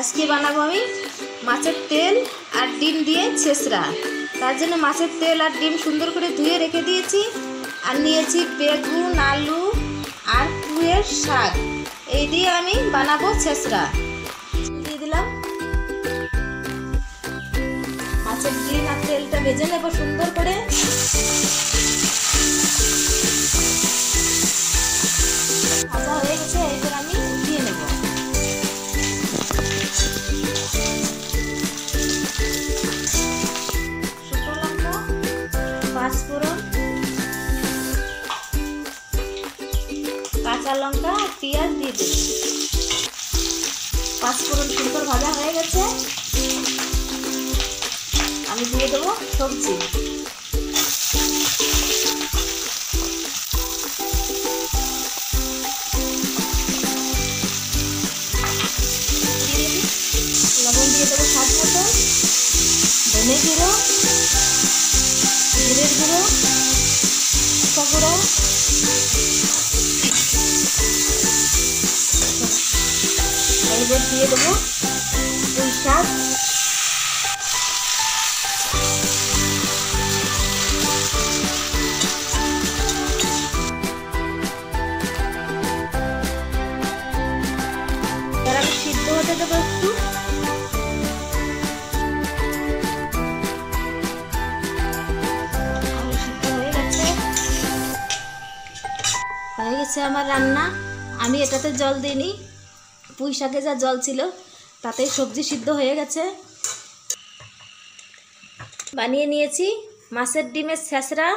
আজকে বানাবো আমি মাছের তেল আর ডিম দিয়ে ছেঁচড়া। তার জন্য মাছের তেল আর ডিম সুন্দর করে ধুয়ে রেখে দিয়েছি। আর নিয়েছি বেগুন, আলু আর পুঁইয়ের শাক। এই দিয়ে আমি বানাবো ছেঁচড়া। দিয়ে দিলাম মাছের ডিম আর তেলটা ভেজে নেব সুন্দর করে। ভাজা হয়ে গেছে, এরপর আমি দিয়ে নেব। শুকনো লঙ্কা, পাঁচফোড়ন, কাঁচা লঙ্কা আর পেঁয়াজ দিয়ে দেব। পাঁচফোড়ন সুন্দর ভাজা হয়ে গেছে, আমি দিয়ে দেবো সবজি। লবণ দিয়ে দেবো স্বাদ মতো, ধনে গুঁড়ো, জিরের গুঁড়ো, লঙ্কা গুঁড়ো, এবার দিয়ে দেবো পুঁই শাক, এবার আমি সিদ্ধ হতে দেবো একটু। হয়ে গেছে আমার রান্না। আমি এটাতে জল দিইনি, পুঁই শাকে যা জল ছিল তাতেই সবজি সিদ্ধ হয়ে গেছে। বানিয়ে নিয়েছি মাছের ডিমের ছেঁচড়া।